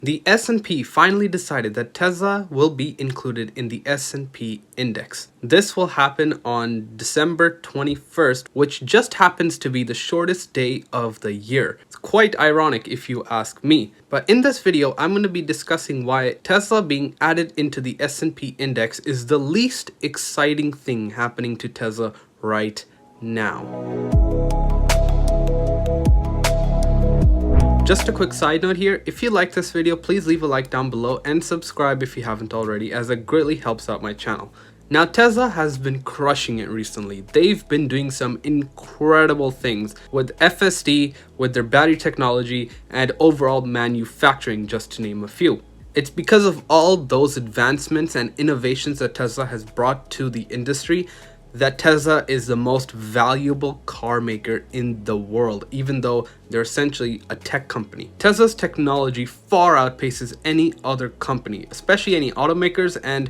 The S&P finally decided that Tesla will be included in the S&P index. This will happen on December 21st, which just happens to be the shortest day of the year. It's quite ironic if you ask me. But in this video, I'm going to be discussing why Tesla being added into the S&P index is the least exciting thing happening to Tesla right now. Just a quick side note here, if you like this video, please leave a like down below and subscribe if you haven't already, as it greatly helps out my channel. Now, Tesla has been crushing it recently. They've been doing some incredible things with FSD, with their battery technology, and overall manufacturing, just to name a few. It's because of all those advancements and innovations that Tesla has brought to the industry that Tesla is the most valuable car maker in the world, even though they're essentially a tech company. Tesla's technology far outpaces any other company, especially any automakers and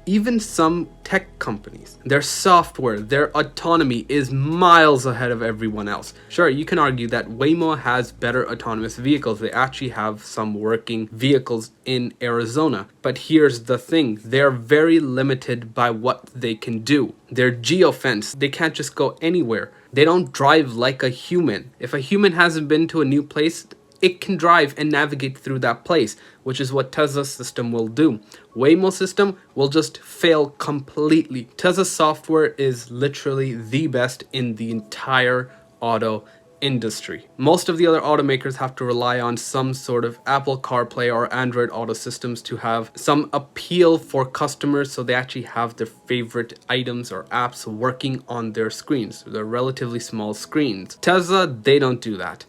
even some tech companies. Their software, their autonomy is miles ahead of everyone else. Sure, you can argue that Waymo has better autonomous vehicles. They actually have some working vehicles in Arizona. But here's the thing, they're very limited by what they can do. They're geofenced. They can't just go anywhere. They don't drive like a human. If a human hasn't been to a new place, it can drive and navigate through that place, which is what Tesla's system will do. Waymo's system will just fail completely. Tesla's software is literally the best in the entire auto industry. Most of the other automakers have to rely on some sort of Apple CarPlay or Android Auto systems to have some appeal for customers, so they actually have their favorite items or apps working on their screens. They're relatively small screens. Tesla, they don't do that.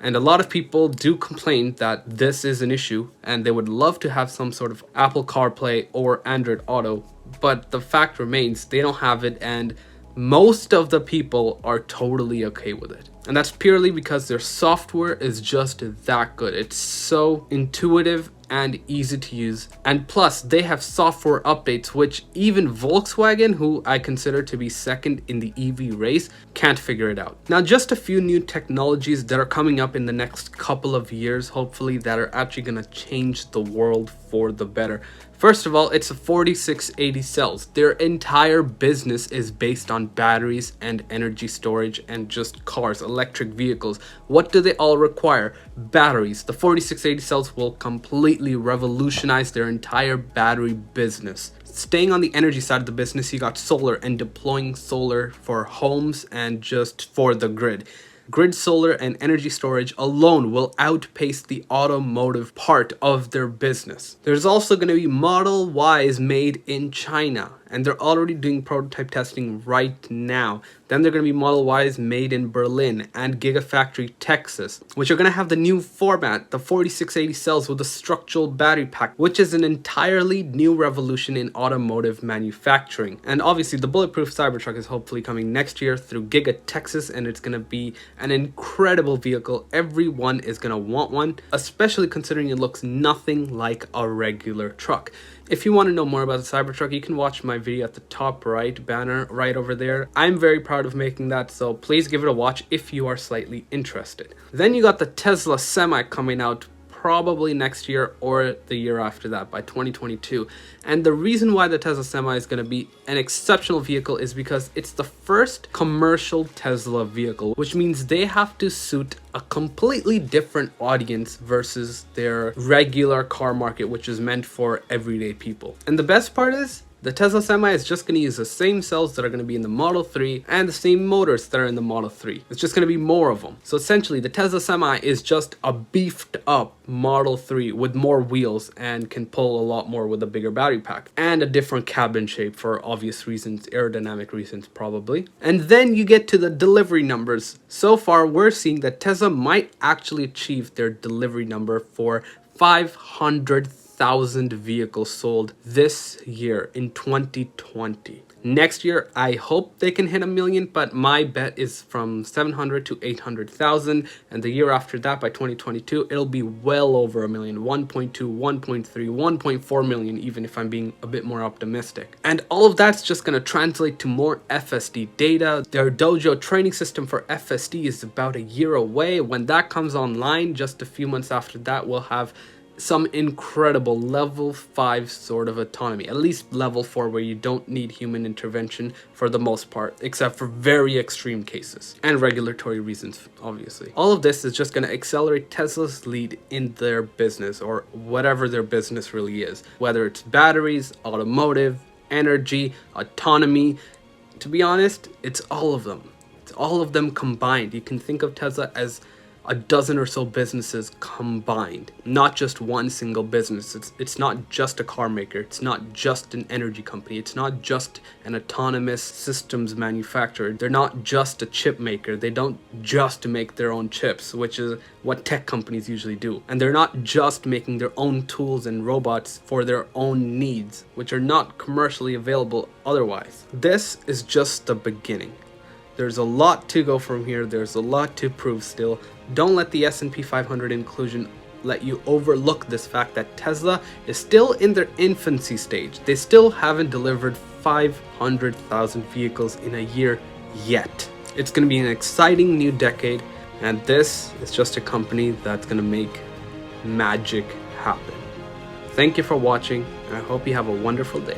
And a lot of people do complain that this is an issue and they would love to have some sort of Apple CarPlay or Android Auto, but the fact remains they don't have it, and most of the people are totally okay with it. And that's purely because their software is just that good. It's so intuitive and easy to use, and plus they have software updates which even Volkswagen, who I consider to be second in the EV race, can't figure it out. Now, just a few new technologies that are coming up in the next couple of years, hopefully, that are actually going to change the world for the better. First of all, it's a 4680 cells. Their entire business is based on batteries and energy storage and just cars, electric vehicles. What do they all require? Batteries. The 4680 cells will completely revolutionize their entire battery business. Staying on the energy side of the business, you got solar and deploying solar for homes and just for the grid. Grid solar and energy storage alone will outpace the automotive part of their business. There's also going to be Model Ys made in China, and they're already doing prototype testing right now. Then they're going to be Model Ys made in Berlin and Gigafactory Texas, which are going to have the new format, the 4680 cells with a structural battery pack, which is an entirely new revolution in automotive manufacturing. And obviously the bulletproof Cybertruck is hopefully coming next year through Giga Texas, and it's going to be an incredible vehicle. Everyone is going to want one, especially considering it looks nothing like a regular truck. If you want to know more about the Cybertruck, you can watch my video at the top right banner right over there. I'm very proud of making that, so please give it a watch if you are slightly interested. Then you got the Tesla Semi coming out probably next year or the year after that, by 2022. And the reason why the Tesla Semi is going to be an exceptional vehicle is because it's the first commercial Tesla vehicle, which means they have to suit a completely different audience versus their regular car market, which is meant for everyday people. And the best part is, the Tesla Semi is just going to use the same cells that are going to be in the Model 3 and the same motors that are in the Model 3. It's just going to be more of them. So essentially, the Tesla Semi is just a beefed up Model 3 with more wheels and can pull a lot more with a bigger battery pack and a different cabin shape for obvious reasons, aerodynamic reasons probably. And then you get to the delivery numbers. So far, we're seeing that Tesla might actually achieve their delivery number for 500,000 vehicles sold this year in 2020. Next year, I hope they can hit 1 million, but my bet is from 700 to 800,000. And the year after that, by 2022, it'll be well over 1 million, 1.2, 1.3, 1.4 million, even if I'm being a bit more optimistic. And all of that's just going to translate to more FSD data. Their Dojo training system for FSD is about a year away. When that comes online, just a few months after that, we'll have some incredible level 5 sort of autonomy, at least level 4, where you don't need human intervention for the most part, except for very extreme cases and regulatory reasons, obviously. All of this is just going to accelerate Tesla's lead in their business, or whatever their business really is, whether it's batteries, automotive, energy, autonomy. To be honest, it's all of them. It's all of them combined. You can think of Tesla as a dozen or so businesses combined, not just one single business. It's not just a car maker, it's not just an energy company, it's not just an autonomous systems manufacturer, they're not just a chip maker, they don't just make their own chips, which is what tech companies usually do. And they're not just making their own tools and robots for their own needs, which are not commercially available otherwise. This is just the beginning. There's a lot to go from here. There's a lot to prove still. Don't let the S&P 500 inclusion let you overlook this fact that Tesla is still in their infancy stage. They still haven't delivered 500,000 vehicles in a year yet. It's going to be an exciting new decade, and this is just a company that's going to make magic happen. Thank you for watching, and I hope you have a wonderful day.